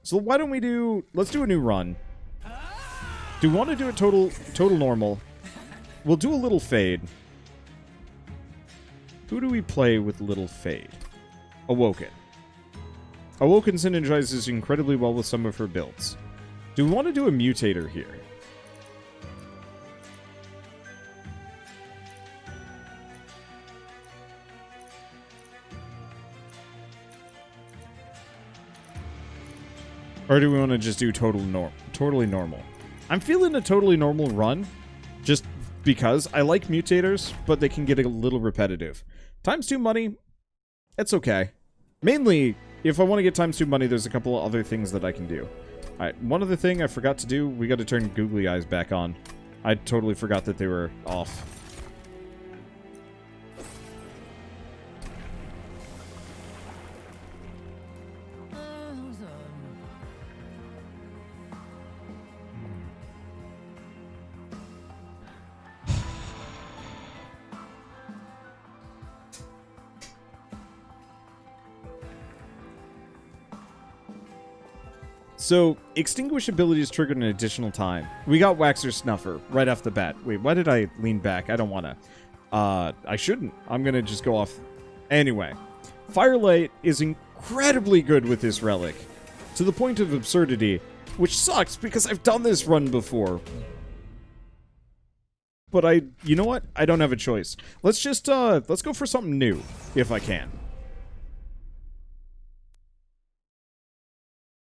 So why don't we do... Let's do a new run. Do we want to do a total normal? We'll do a little fade. Who do we play with little fade? Awoken. Awoken synergizes incredibly well with some of her builds. Do we want to do a mutator here? Or do we want to just do totally normal? I'm feeling a totally normal run, just because I like mutators, but they can get a little repetitive. ×2 money, it's okay. Mainly, if I want to get ×2 money, there's a couple of other things that I can do. Alright, one other thing I forgot to do, we got to turn googly eyes back on. I totally forgot that they were off. So, extinguish ability is triggered an additional time. We got Waxer Snuffer right off the bat. Wait, why did I lean back? I don't want to. I shouldn't. I'm going to just go off. Anyway, Firelight is incredibly good with this relic. To the point of absurdity, which sucks because I've done this run before. But you know what? I don't have a choice. Let's just, let's go for something new, if I can.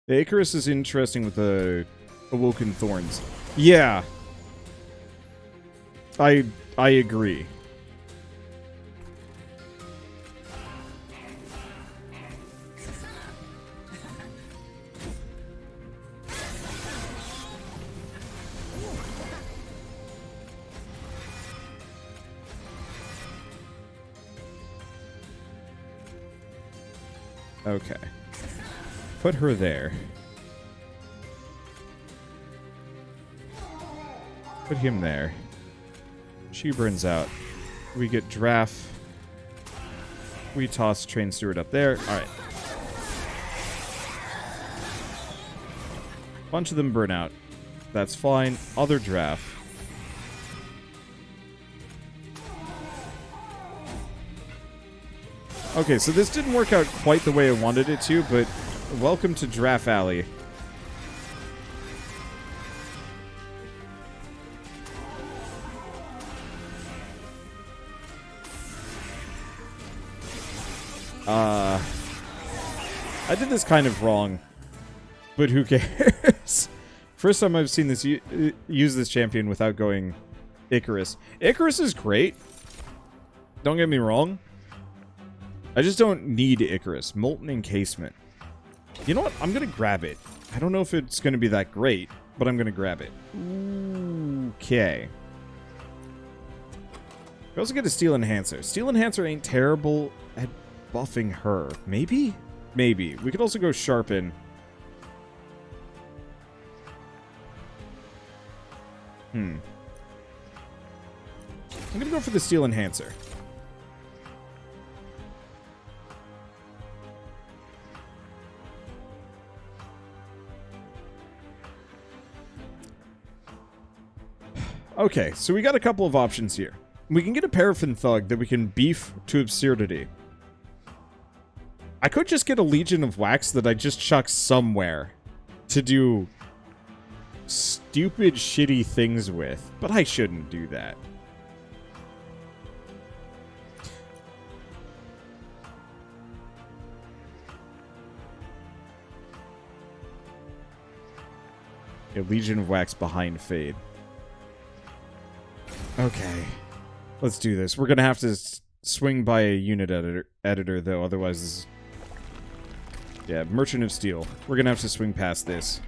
The Icarus is interesting with the Awoken Thorns. Yeah. I agree. Okay. Put her there. Put him there. She burns out. We get Draft. We toss Train Steward up there. Alright. Bunch of them burn out. That's fine. Other Draft. Okay, so this didn't work out quite the way I wanted it to, but welcome to Draft Alley. I did this kind of wrong, but who cares? First time I've seen this use this champion without going Icarus. Icarus is great. Don't get me wrong. I just don't need Icarus. Molten Encasement. You know what? I'm going to grab it. I don't know if it's going to be that great, but I'm going to grab it. Okay. We also get a Steel Enhancer. Steel Enhancer ain't terrible at buffing her. Maybe? Maybe. We could also go Sharpen. I'm going to go for the Steel Enhancer. Okay, so we got a couple of options here. We can get a Paraffin Thug that we can beef to absurdity. I could just get a Legion of Wax that I just chuck somewhere to do stupid, shitty things with, but I shouldn't do that. A Legion of Wax behind Fade. Okay. Let's do this. We're going to have to swing by a unit editor though, otherwise this is... Yeah, Merchant of Steel. We're going to have to swing past this.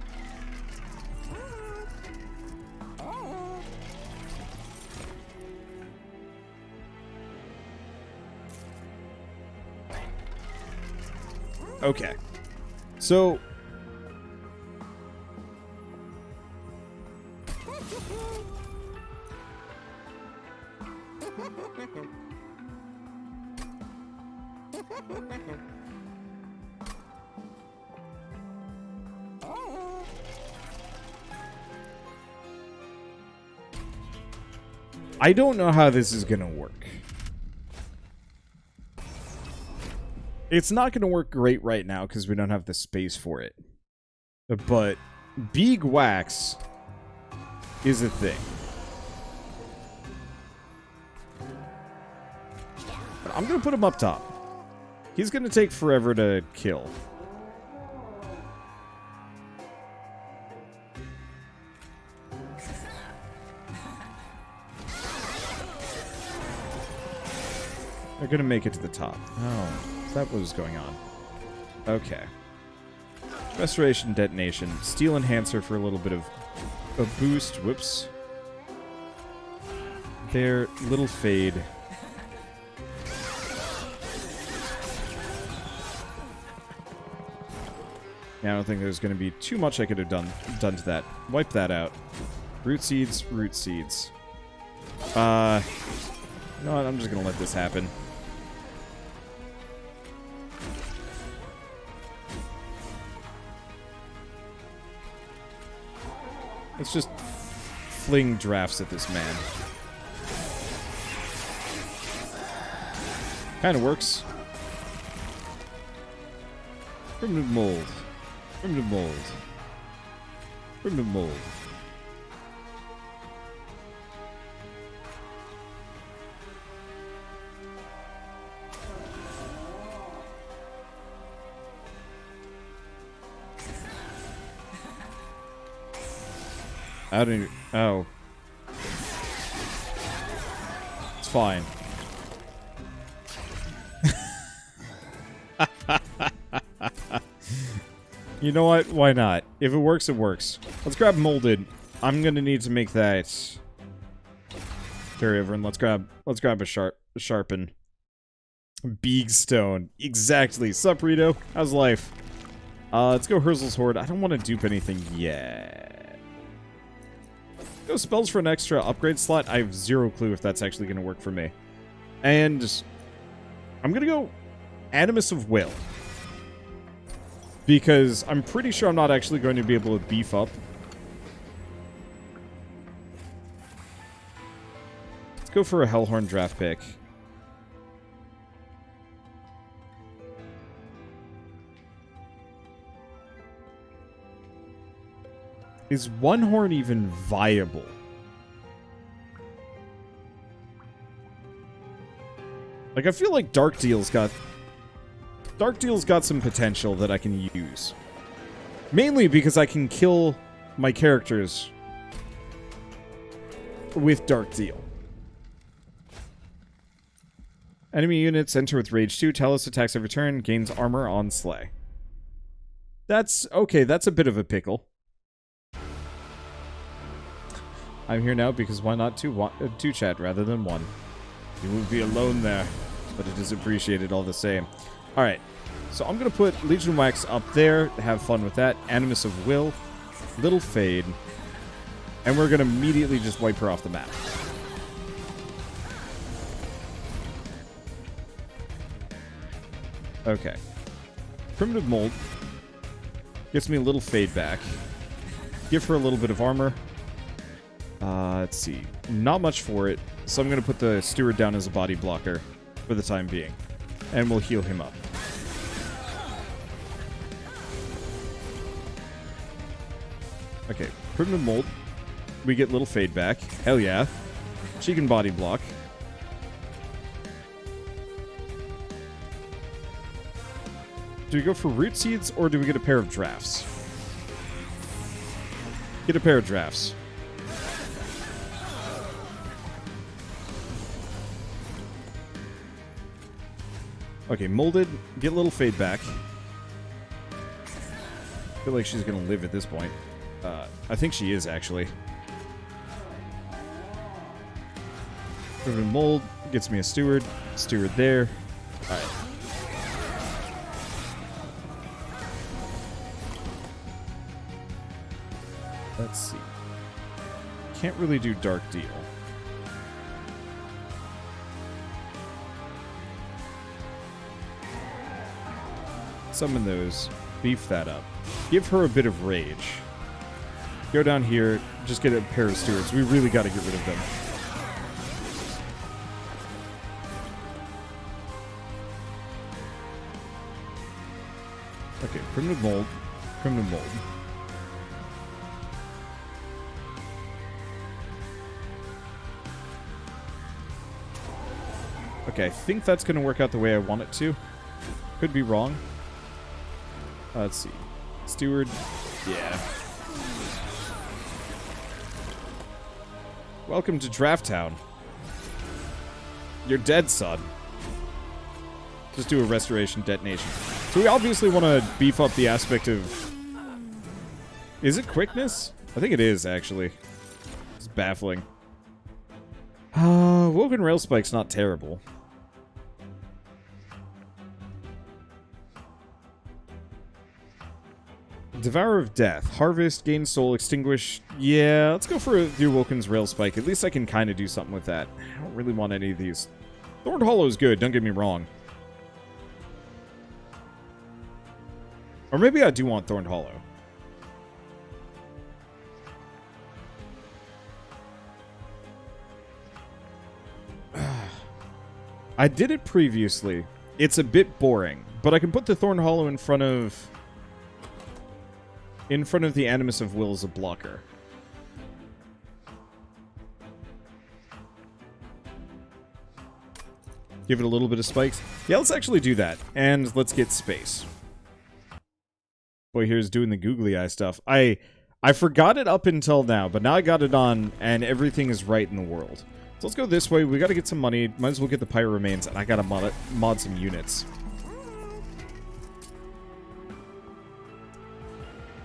Okay. So... I don't know how this is going to work. It's not going to work great right now because we don't have the space for it. But Beeg wax is a thing. I'm going to put him up top. He's going to take forever to kill. They're going to make it to the top. Oh, is that what was going on? Okay. Restoration, detonation. Steel enhancer for a little bit of a boost. Whoops. There, little fade. Yeah, I don't think there's going to be too much I could have done to that. Wipe that out. Root seeds, root seeds. You know what? I'm just going to let this happen. Let's just fling drafts at this man. Kind of works. Primitive mold. Primitive mold. Primitive mold. I don't even... Oh. It's fine. You know what? Why not? If it works, it works. Let's grab molded. I'm gonna need to make that carry over, and let's grab a sharpen. Beeg stone. Exactly. Sup, Rito? How's life? Let's go Herzl's Horde. I don't want to dupe anything yet. Go spells for an extra upgrade slot. I have zero clue if that's actually gonna work for me. And I'm gonna go Animus of Will. Because I'm pretty sure I'm not actually going to be able to beef up. Let's go for a Hellhorn draft pick. Is one horn even viable? Like, I feel like Dark Deal's got some potential that I can use. Mainly because I can kill my characters with Dark Deal. Enemy units enter with Rage 2. Talos attacks every turn. Gains armor on Slay. That's... okay, that's a bit of a pickle. I'm here now because why not two chat rather than one? You will be alone there, but it is appreciated all the same. Alright, so I'm going to put Legion Wax up there, have fun with that. Animus of Will, Little Fade, and we're going to immediately just wipe her off the map. Okay. Primitive Mold gets me a little Fade back. Give her a little bit of armor. Let's see. Not much for it, so I'm going to put the Steward down as a body blocker for the time being. And we'll heal him up. Okay, Primitive Mold. We get little Fade back. Hell yeah. She can body block. Do we go for Root Seeds, or do we get a pair of drafts? Get a pair of drafts. Okay, Molded. Get a little Fade back. I feel like she's going to live at this point. I think she is, actually. Mold gets me a Steward. Steward there. Alright. Let's see. Can't really do Dark Deal. Summon those. Beef that up. Give her a bit of rage. Go down here. Just get a pair of stewards. We really got to get rid of them. Primitive mold. Primitive mold. Okay, I think that's going to work out the way I want it to. Could be wrong. Let's see. Steward. Yeah. Welcome to Draft Town. You're dead, son. Just do a restoration detonation. So we obviously want to beef up the aspect of... Is it quickness? I think it is, actually. It's baffling. Woken Rail Spike's not terrible. Devourer of Death. Harvest, gain soul, extinguish. Yeah, let's go for the Awoken's Rail Spike. At least I can kind of do something with that. I don't really want any of these. Thorned Hollow is good, don't get me wrong. Or maybe I do want Thorned Hollow. I did it previously. It's a bit boring, but I can put the Thorned Hollow in front of the Animus of Will as a blocker. Give it a little bit of spikes. Yeah, let's actually do that. And let's get space. Boy, here's doing the googly eye stuff. I forgot it up until now, but now I got it on, and everything is right in the world. So let's go this way. We gotta get some money. Might as well get the pyre remains, and I gotta mod some units.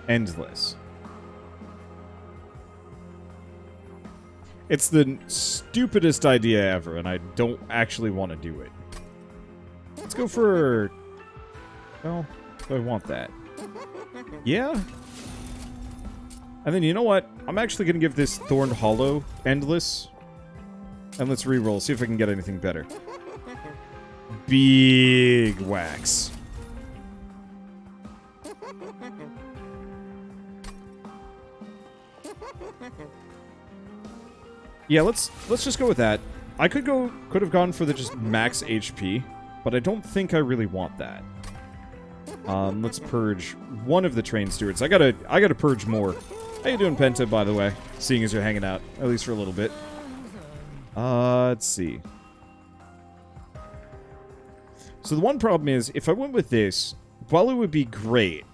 Endless. It's the stupidest idea ever, and I don't actually want to do it. Let's go for... Well, do I want that? Yeah? And then, you know what? I'm actually going to give this Thorned Hollow Endless. And let's reroll, see if I can get anything better. Big wax. Yeah, let's just go with that. I could have gone for the just max HP, but I don't think I really want that. Let's purge one of the train stewards. I gotta purge more. How you doing, Penta, by the way? Seeing as you're hanging out, at least for a little bit. Let's see. So the one problem is, if I went with this, while it would be great,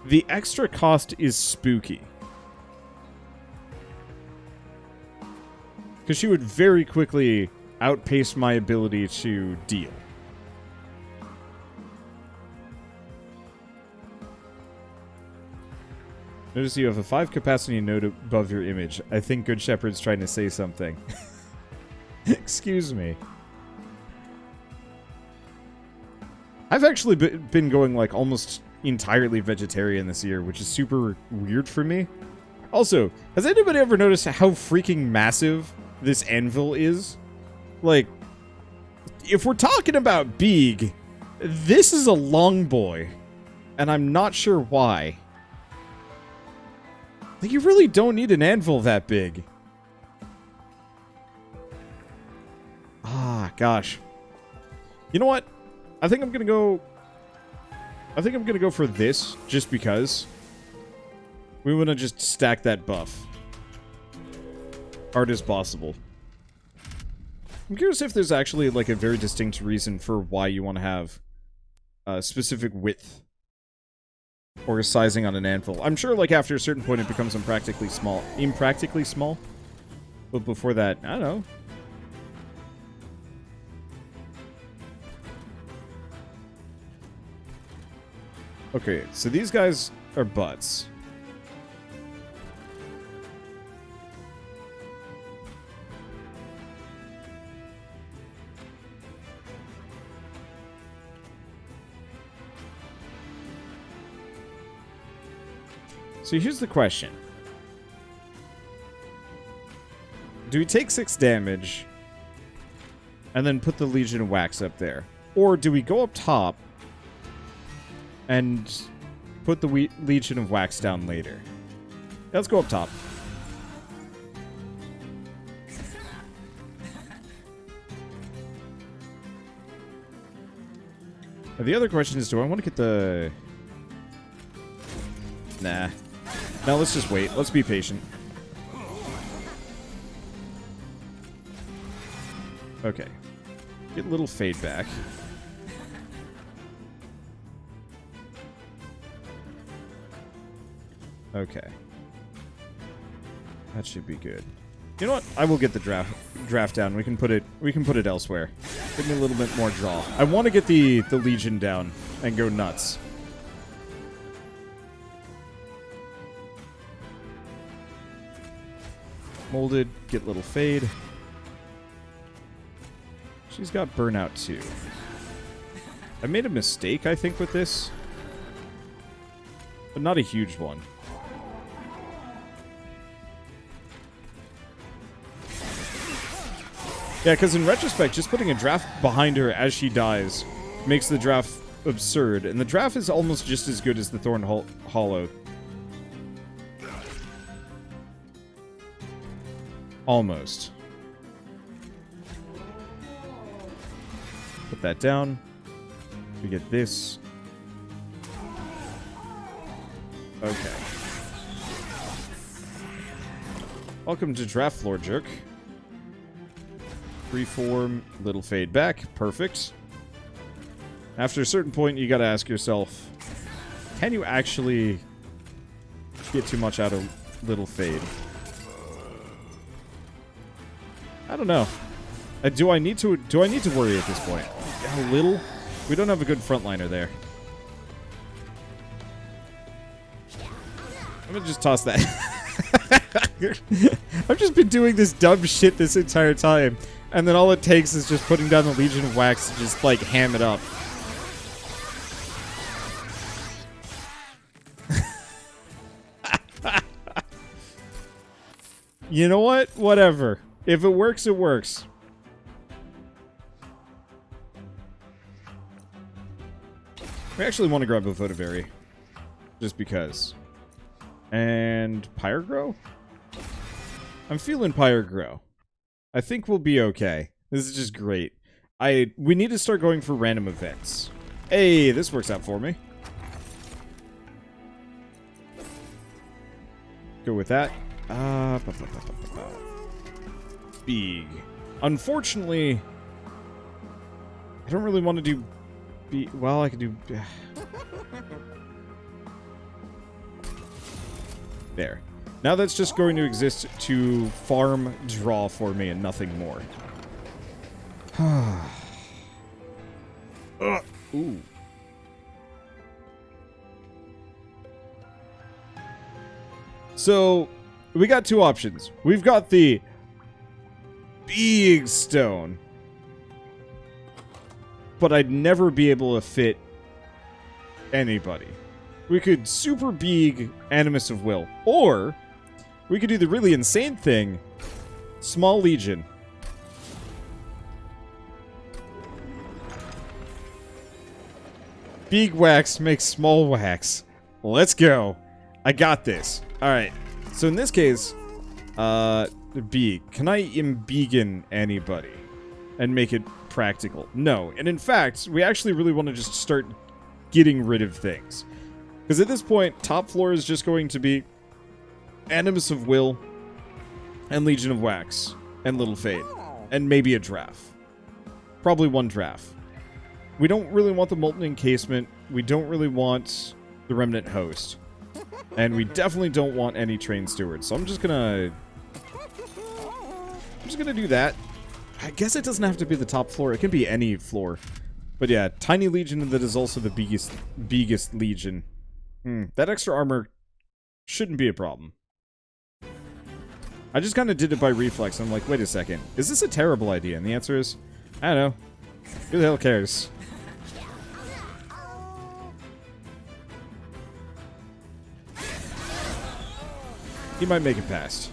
the extra cost is spooky. Because she would very quickly outpace my ability to deal. Notice you have a 5 capacity node above your image. I think Good Shepherd's trying to say something. Excuse me. I've actually been going like almost entirely vegetarian this year, which is super weird for me. Also, has anybody ever noticed how freaking massive this anvil is? Like, if we're talking about Beeg, this is a long boy, and I'm not sure why. Like, you really don't need an anvil that big. Ah, gosh. You know what? I think I'm gonna go for this, just because. We want to just stack that buff. Hard as possible. I'm curious if there's actually, like, a very distinct reason for why you want to have a specific width or sizing on an anvil. I'm sure, like, after a certain point it becomes impractically small. But before that, I don't know. Okay, so these guys are butts. So here's the question. Do we take 6 damage and then put the Legion of Wax up there? Or do we go up top and put the Legion of Wax down later? Let's go up top. The other question is, do I want to get the... Nah. No, let's just wait. Let's be patient. Okay. Get little fade back. Okay. That should be good. You know what? I will get the draft down. We can put it elsewhere. Give me a little bit more draw. I want to get the Legion down and go nuts. Molded, get little fade. She's got burnout too. I made a mistake, I think, with this. But not a huge one. Yeah, because in retrospect, just putting a draft behind her as she dies makes the draft absurd. And the draft is almost just as good as the Thorn Hollow. Almost. Put that down. We get this. Okay. Welcome to Draft Floor Jerk. Freeform, little fade back. Perfect. After a certain point, you gotta ask yourself, can you actually get too much out of little fade? I don't know. Do I need to worry at this point? A little? We don't have a good frontliner there. I'm gonna just toss that. I've just been doing this dumb shit this entire time. And then all it takes is just putting down the Legion of Wax to just, like, ham it up. You know what? Whatever. If it works, it works. We actually want to grab a Votivary. Just because. And Pyre Grow? I'm feeling Pyre Grow. I think we'll be okay. This is just great. We need to start going for random events. Hey, this works out for me. Go with that. Beeg. Unfortunately, I don't really want to do Beeg. Well, I could do... There. Now that's just going to exist to farm draw for me and nothing more. Ooh. So, we got two options. We've got the Beeg Stone. But I'd never be able to fit anybody. We could Super Beeg Animus of Will. Or... we could do the really insane thing. Small Legion. Beeg Wax makes small wax. Let's go. I got this. Alright. So in this case, Beeg. Can I embiggen anybody? And make it practical? No. And in fact, we actually really want to just start getting rid of things. Because at this point, top floor is just going to be Animus of Will, and Legion of Wax, and Little Fade, and maybe a draft. Probably one draft. We don't really want the Molten Encasement, we don't really want the Remnant Host, and we definitely don't want any Train Stewards, so I'm just gonna do that. I guess it doesn't have to be the top floor, it can be any floor. But yeah, Tiny Legion that is also the biggest Legion. That extra armor shouldn't be a problem. I just kind of did it by reflex. I'm like, wait a second. Is this a terrible idea? And the answer is, I don't know. Who the hell cares? He might make it past.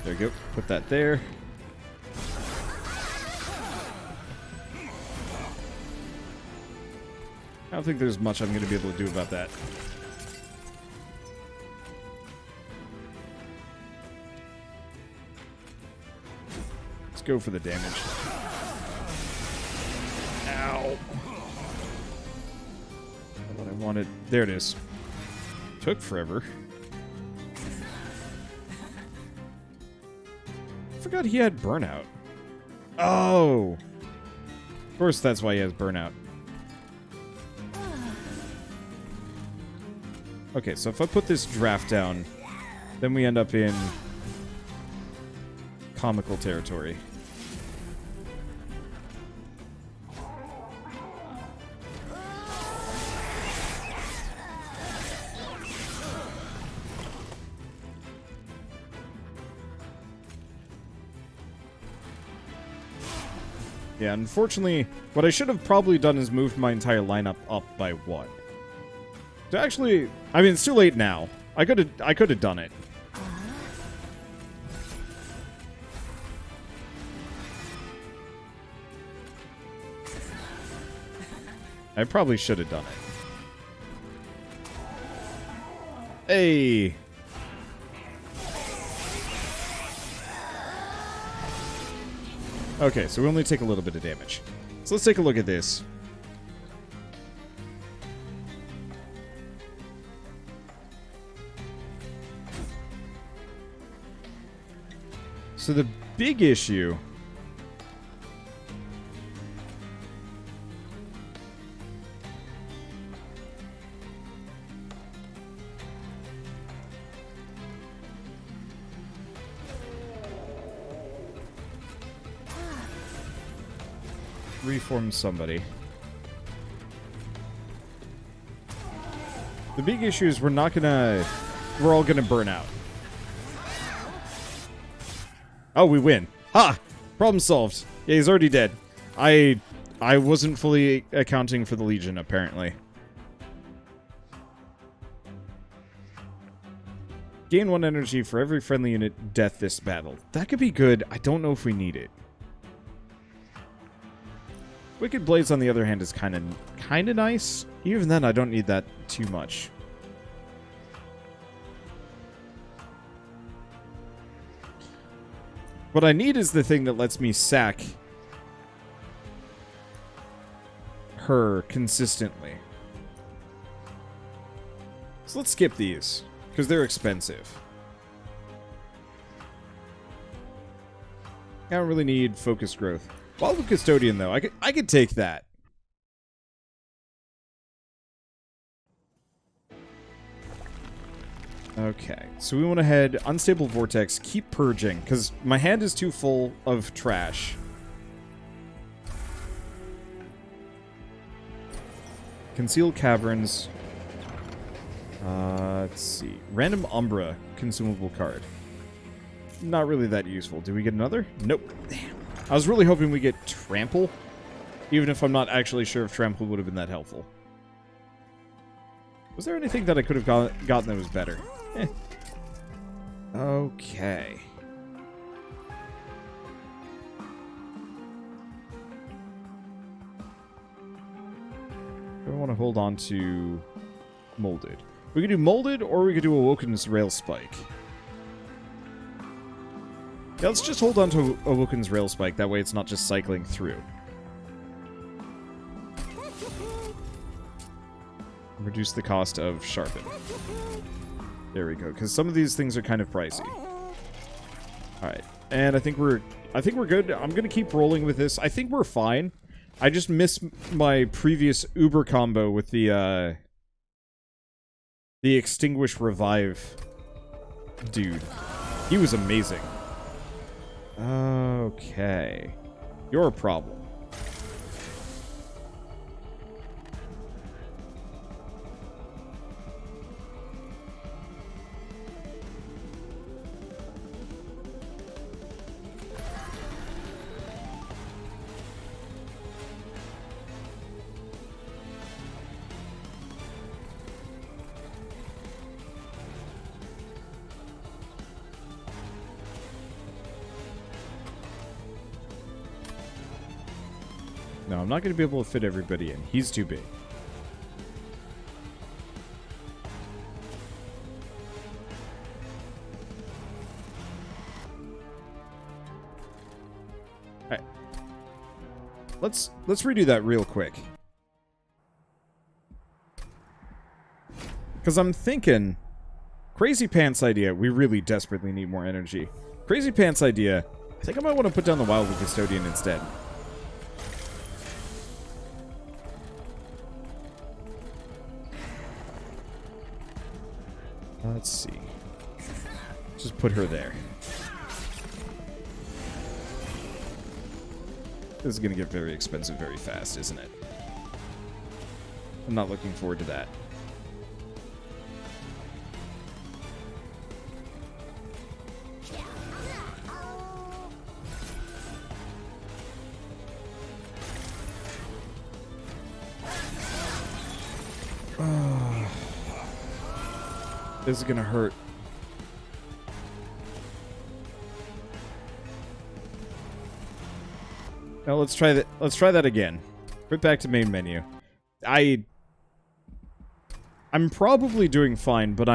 There you go. Put that there. I don't think there's much I'm going to be able to do about that. go for the damage. Ow. What I wanted. There it is. Took forever. I forgot he had burnout. Oh! Of course that's why he has burnout. Okay, so if I put this draft down, then we end up in comical territory. Yeah, unfortunately, what I should have probably done is moved my entire lineup up by one. So actually, I mean, it's too late now. I could have done it. I probably should have done it. Hey. Okay, so we only take a little bit of damage. So let's take a look at this. So the big issue... reform somebody. The big issue is we're all gonna burn out. Oh, we win. Ha! Problem solved. Yeah, he's already dead. I wasn't fully accounting for the Legion, apparently. Gain 1 energy for every friendly unit death this battle. That could be good. I don't know if we need it. Wicked Blades, on the other hand, is kind of nice. Even then, I don't need that too much. What I need is the thing that lets me sack her consistently. So let's skip these, because they're expensive. I don't really need focus growth. Wild Custodian, though, I could take that. Okay, so we want to head Unstable Vortex, keep purging, because my hand is too full of trash. Concealed Caverns. Let's see. Random Umbra consumable card. Not really that useful. Do we get another? Nope. Damn. I was really hoping we get Trample, even if I'm not actually sure if Trample would have been that helpful. Was there anything that I could have gotten that was better? Eh. Okay. I want to hold on to Molded. We could do Molded, or we could do Awoken's Rail Spike. Yeah, let's just hold on to Awoken's Rail Spike. That way it's not just cycling through. Reduce the cost of Sharpen. There we go, because some of these things are kind of pricey. Alright, and I think we're good. I'm going to keep rolling with this. I think we're fine. I just missed my previous Uber combo with the Extinguish Revive dude. He was amazing. Okay. You're a problem. No, I'm not going to be able to fit everybody in. He's too big. Alright. Let's redo that real quick. Because I'm thinking... Crazy Pants idea, we really desperately need more energy. Crazy Pants idea, I think I might want to put down the Wildwood Custodian instead. Let's see. Just put her there. This is going to get very expensive very fast, isn't it? I'm not looking forward to that. This is gonna hurt. Now let's try that. Let's try that again. Put back to main menu. I'm probably doing fine, but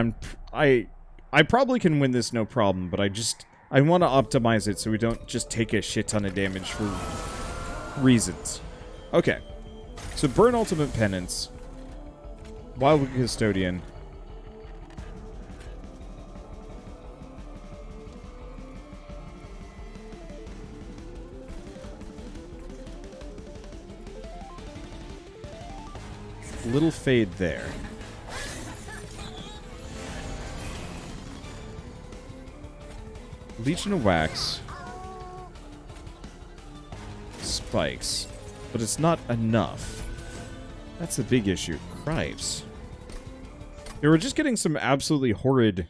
I probably can win this no problem. But I want to optimize it so we don't just take a shit ton of damage for reasons. Okay, so burn ultimate penance. Wildwood Custodian. Little fade there. Legion of Wax. Spikes. But it's not enough. That's the big issue. Cripes. Yeah, we're just getting some absolutely horrid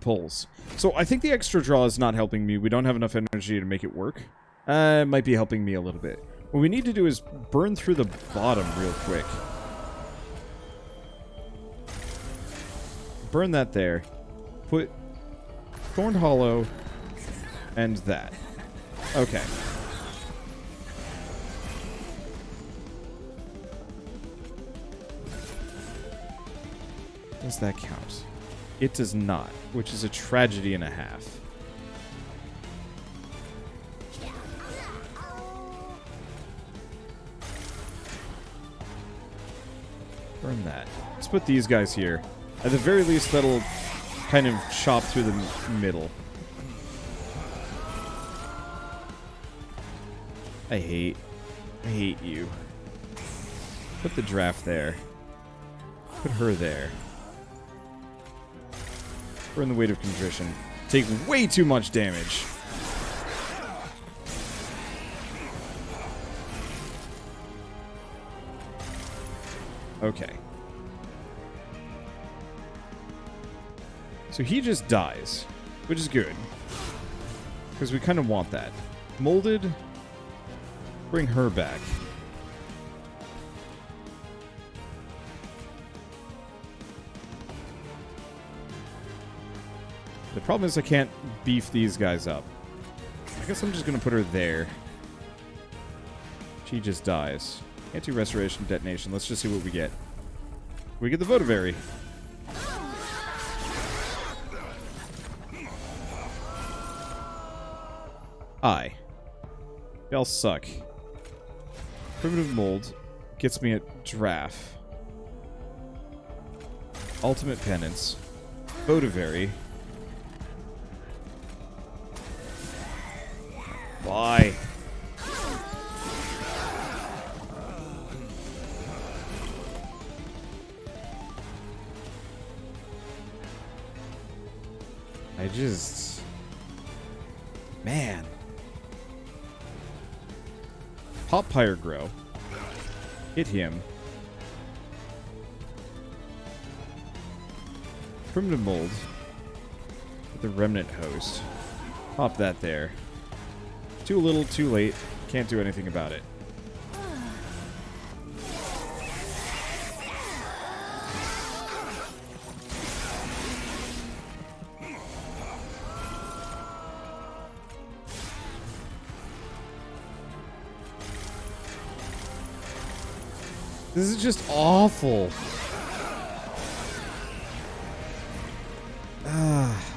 pulls. So I think the extra draw is not helping me. We don't have enough energy to make it work. It might be helping me a little bit. What we need to do is burn through the bottom real quick. Burn that there. Put Thorned Hollow and that. Okay. Does that count? It does not, which is a tragedy and a half. Burn that. Let's put these guys here. At the very least, that'll kind of chop through the middle. I hate you. Put the draft there. Put her there. Burn the weight of contrition. Take way too much damage. Okay. So he just dies, which is good. Because we kind of want that. Molded. Bring her back. The problem is I can't beef these guys up. I guess I'm just going to put her there. She just dies. Anti-restoration detonation. Let's just see what we get. We get the Votavary. Y'all suck. Primitive Mold gets me a draft. Ultimate Penance. Votavary. Why? I just... Man. Pop Pyre Grow. Hit him. Primitive Mold. With the Remnant Host. Pop that there. Too little, too late. Can't do anything about it. This is just awful.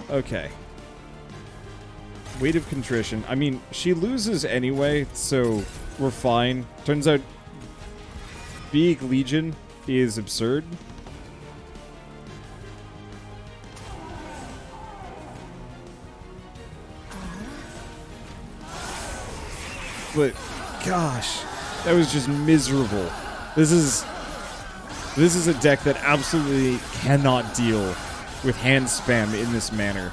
Okay. Weight of Contrition. I mean, she loses anyway, so we're fine. Turns out Beeg Legion is absurd. But, gosh, that was just miserable. This is a deck that absolutely cannot deal with hand spam in this manner.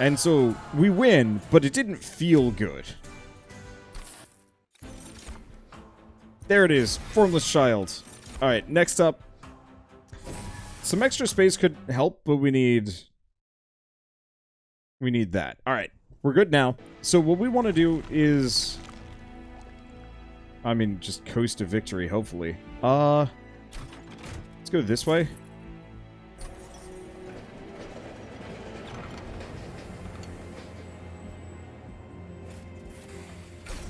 And so, we win, but it didn't feel good. There it is. Formless Child. Alright, next up. Some extra space could help, but we need that. Alright, we're good now. So what we want to do is... I mean, just coast to victory, hopefully. Let's go this way.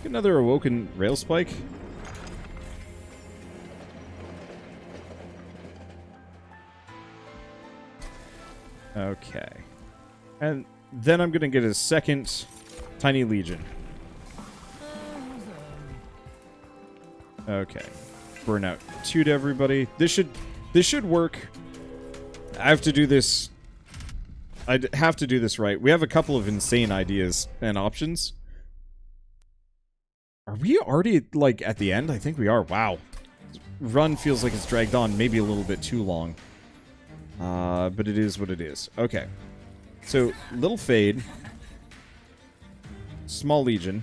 Get another Awoken Rail Spike. Okay. And then I'm gonna get a second Tiny Legion. Okay. Burnout 2 to everybody. This should work. I have to do this. I'd have to do this right. We have a couple of insane ideas and options. Are we already, like, at the end? I think we are. Wow. Run feels like it's dragged on maybe a little bit too long. But it is what it is. Okay. So, Little Fade. Small Legion.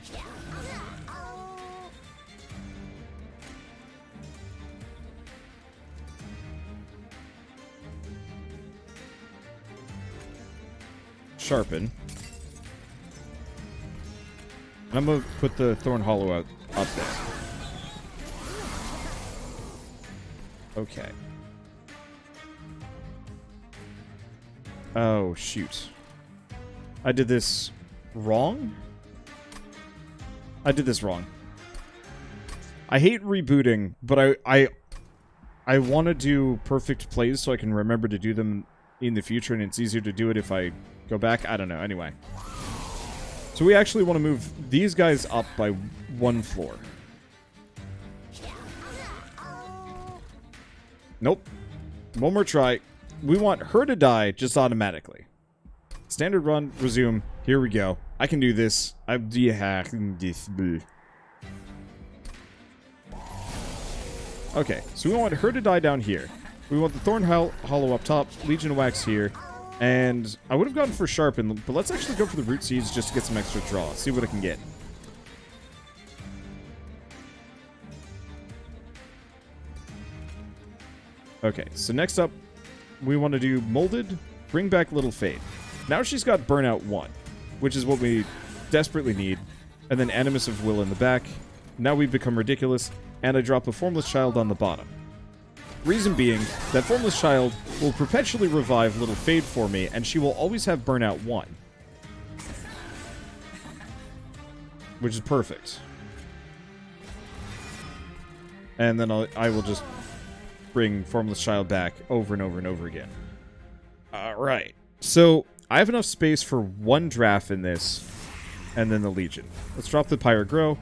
Sharpen. And I'm gonna put the Thorn Hollow up there. Okay. Oh, shoot. I did this wrong? I did this wrong. I hate rebooting, but I want to do perfect plays so I can remember to do them in the future, and it's easier to do it if I go back. I don't know. Anyway. So we actually want to move these guys up by 1 floor. Nope. One more try. We want her to die just automatically. Standard run, resume. Here we go. I can do this. Okay, so we want her to die down here. We want the Thorn Hollow up top, Legion of Wax here, and I would have gone for Sharpen, but let's actually go for the Root Seeds just to get some extra draw. See what I can get. Okay, so next up, we want to do Molded, bring back Little Fade. Now she's got Burnout 1, which is what we desperately need, and then Animus of Will in the back. Now we've become ridiculous, and I drop a Formless Child on the bottom. Reason being, that Formless Child will perpetually revive Little Fade for me, and she will always have Burnout 1. Which is perfect. And then I will just bring Formless Child back over and over and over again. Alright. So, I have enough space for 1 draft in this, and then the Legion. Let's drop the Pyre Grow.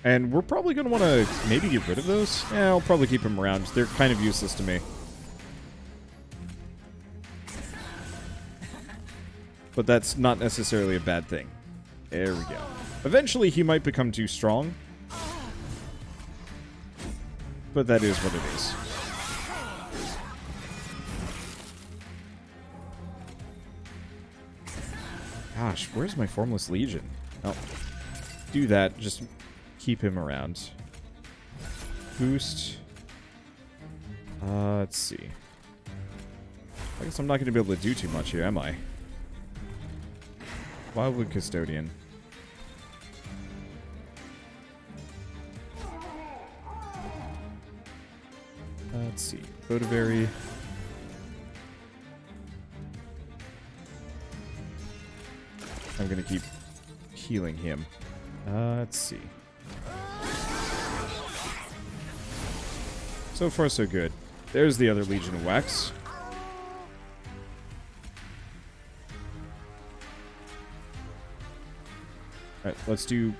And we're probably going to want to maybe get rid of those. Yeah, I'll probably keep them around. They're kind of useless to me. But that's not necessarily a bad thing. There we go. Eventually, he might become too strong. But that is what it is. Gosh, where's my Formless Legion? Oh, do that. Just keep him around. Boost. Let's see. I guess I'm not going to be able to do too much here, am I? Wildwood Custodian. Let's see. Bodaberry. I'm going to keep healing him. Let's see. So far, so good. There's the other Legion of Wax. Alright, let's do...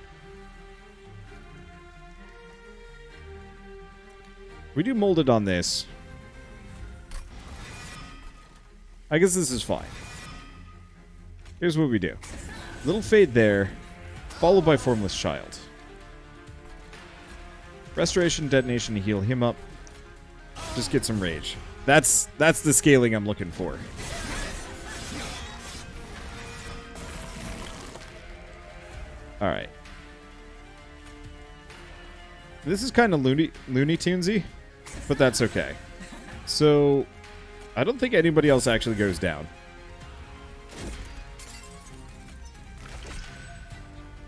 We do molded on this. I guess this is fine. Here's what we do. Little fade there, followed by Formless Child. Restoration, detonation to heal him up. Just get some rage. That's the scaling I'm looking for. Alright. This is kind of Looney Tunesy, but that's okay. So, I don't think anybody else actually goes down.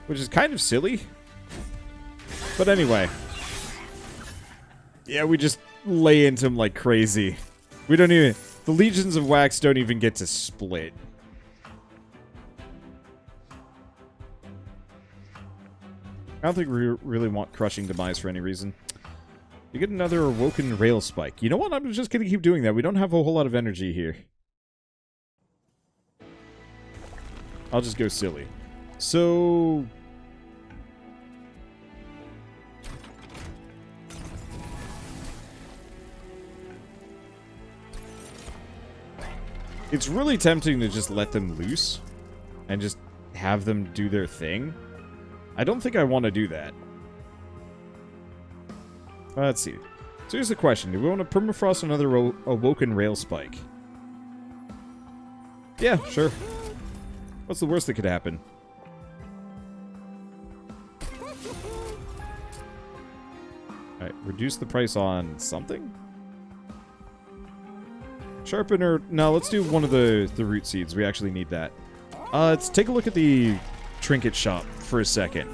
Which is kind of silly. But anyway. Yeah, we just lay into him like crazy. We don't even... The Legions of Wax don't even get to split. I don't think we really want Crushing Demise for any reason. You get another Awoken Rail Spike. You know what? I'm just going to keep doing that. We don't have a whole lot of energy here. I'll just go silly. So... It's really tempting to just let them loose and just have them do their thing. I don't think I want to do that. Let's see. So here's the question. Do we want to permafrost another Awoken Rail Spike? Yeah, sure. What's the worst that could happen? Alright, reduce the price on something? Sharpener... No, let's do one of the root seeds. We actually need that. Let's take a look at the trinket shop for a second.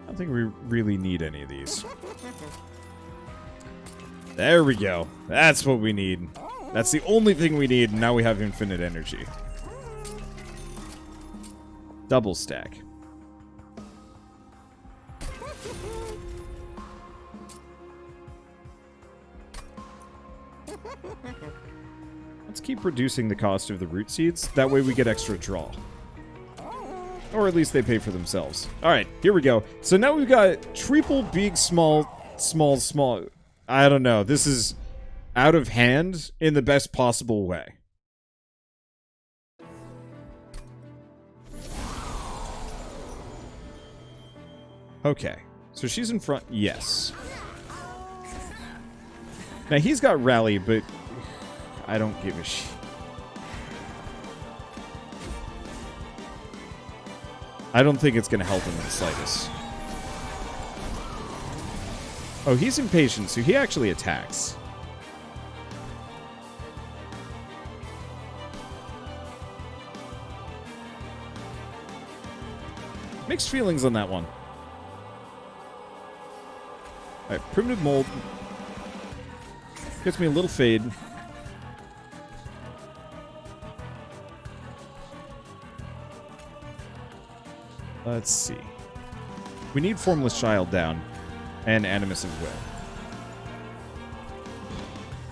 I don't think we really need any of these. There we go. That's what we need. That's the only thing we need, and now we have infinite energy. Double stack. Let's keep reducing the cost of the root seeds. That way we get extra draw. Or at least they pay for themselves. Alright, here we go. So now we've got triple Beeg, Smol. I don't know. This is out of hand in the best possible way. Okay. So she's in front. Yes. Now he's got rally, but I don't give a shit. I don't think it's going to help him in the slightest. Oh, he's impatient, so he actually attacks. Mixed feelings on that one. Alright, Primitive Mold. Gets me a little fade. Let's see. We need Formless Child down. And Animus of Will.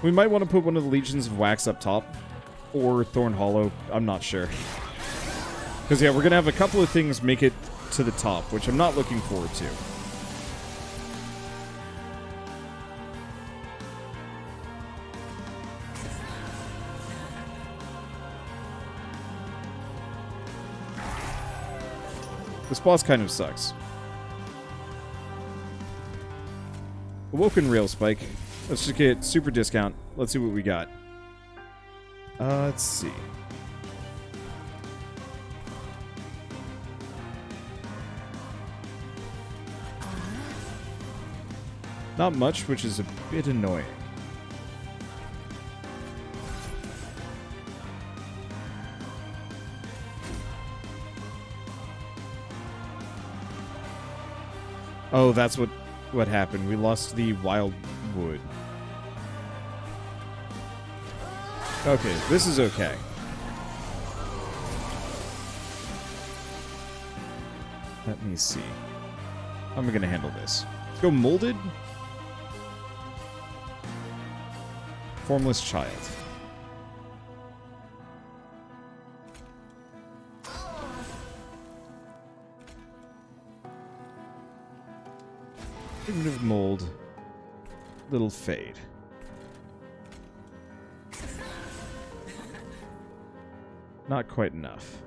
We might want to put one of the Legions of Wax up top. Or Thorn Hollow. I'm not sure. Because, yeah, we're going to have a couple of things make it to the top, which I'm not looking forward to. This boss kind of sucks. Awoken Rail Spike. Let's just get super discount. Let's see what we got. Let's see. Not much, which is a bit annoying. Oh, that's what happened. We lost the wild wood. Okay, this is okay. Let me see. How am I going to handle this? Let's go molded. Formless Child. Primitive mold. Little fade. Not quite enough.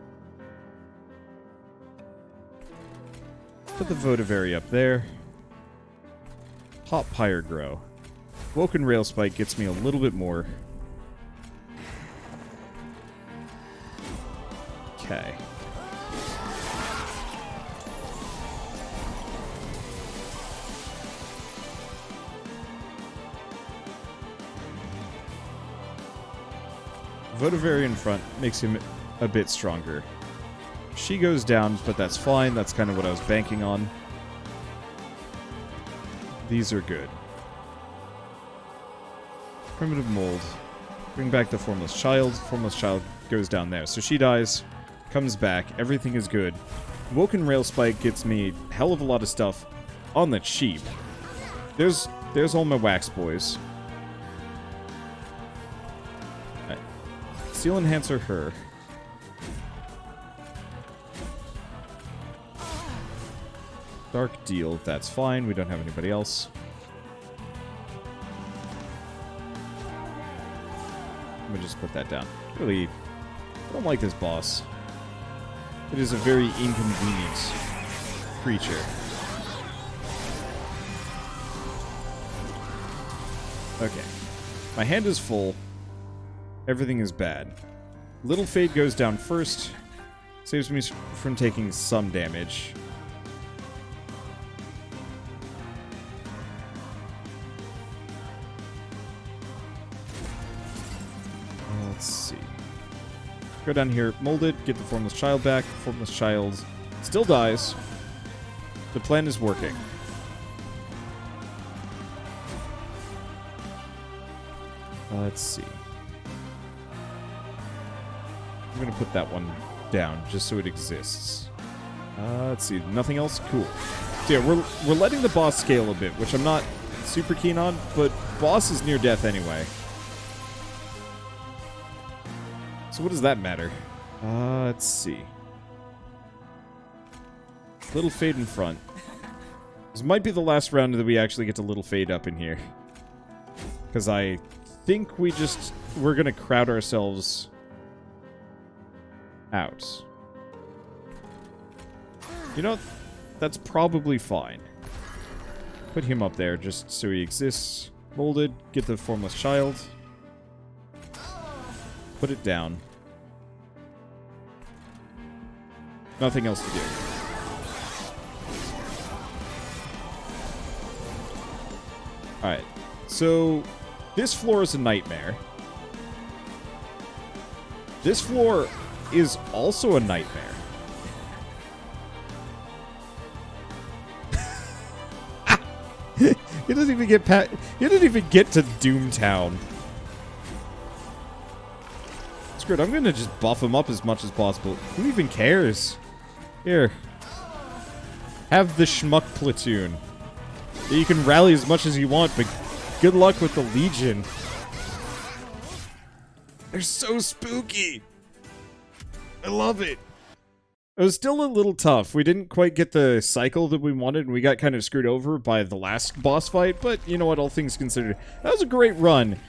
Put the Votivary up there. Pop Pyre Grow. Woken Rail Spike gets me a little bit more. Okay. Votivary in front makes him a bit stronger. She goes down, but that's fine. That's kind of what I was banking on. These are good. Primitive Mold. Bring back the Formless Child. Formless Child goes down there. So she dies, comes back, everything is good. Woken Rail Spike gets me a hell of a lot of stuff on the cheap. There's all my Wax Boys. Right. Steel Enhancer her. Dark Deal, that's fine. We don't have anybody else. Let me just put that down. Really, I don't like this boss. It is a very inconvenient creature. Okay. My hand is full. Everything is bad. Little Fade goes down first. Saves me from taking some damage. Let's see. Go down here, mold it, get the Formless Child back. Formless Child still dies. The plan is working. Let's see. I'm going to put that one down just so it exists. Let's see. Nothing else? Cool. So yeah, we're letting the boss scale a bit, which I'm not super keen on, but boss is near death anyway. So what does that matter? Let's see. Little Fade in front. This might be the last round that we actually get to Little Fade up in here. Because I think we're going to crowd ourselves out. You know, that's probably fine. Put him up there just so he exists. Molded, get the Formless Child. Put it down. Nothing else to do. Alright. So, this floor is a nightmare. This floor is also a nightmare. He doesn't even get he didn't even get to Doomtown. Screw it, I'm gonna just buff him up as much as possible. Who even cares? Here. Have the Schmuck Platoon. You can rally as much as you want, but good luck with the Legion. They're so spooky. I love it. It was still a little tough. We didn't quite get the cycle that we wanted, and we got kind of screwed over by the last boss fight, but you know what, all things considered. That was a great run.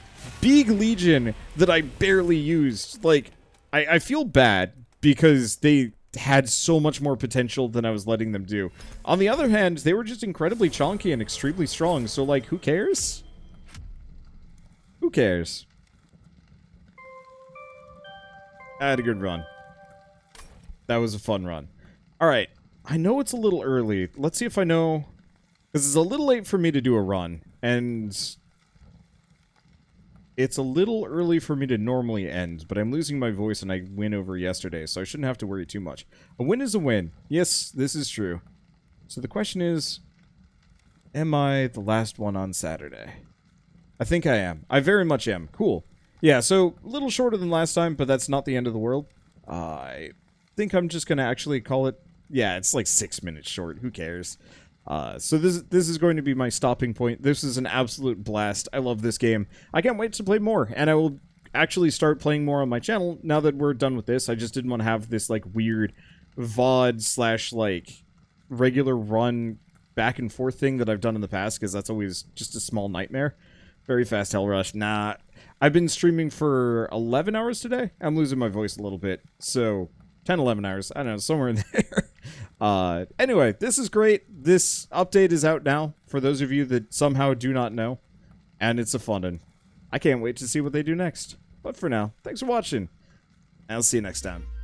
Beeg Legion that I barely used. Like, I feel bad because they had so much more potential than I was letting them do. On the other hand, they were just incredibly chonky and extremely strong, so like, who cares? Who cares? I had a good run. That was a fun run. Alright, I know it's a little early. Let's see if I know... This is a little late for me to do a run, and... It's a little early for me to normally end, but I'm losing my voice and I win over yesterday, so I shouldn't have to worry too much. A win is a win. Yes, this is true. So the question is, am I the last one on Saturday? I think I am. I very much am. Cool. Yeah, so a little shorter than last time, but that's not the end of the world. I think I'm just going to actually call it... Yeah, it's like 6 minutes short. Who cares? So this is going to be my stopping point. This is an absolute blast. I love this game. I can't wait to play more, and I will actually start playing more on my channel now that we're done with this. I just didn't want to have this, like, weird VOD slash, like, regular run back and forth thing that I've done in the past, because that's always just a small nightmare. Very fast hell rush. Nah, I've been streaming for 11 hours today. I'm losing my voice a little bit, so 10, 11 hours. I don't know, somewhere in there. Anyway, this is great. This update is out now for those of you that somehow do not know, and it's a fun one. I can't wait to see what they do next. But for now, thanks for watching. I'll see you next time.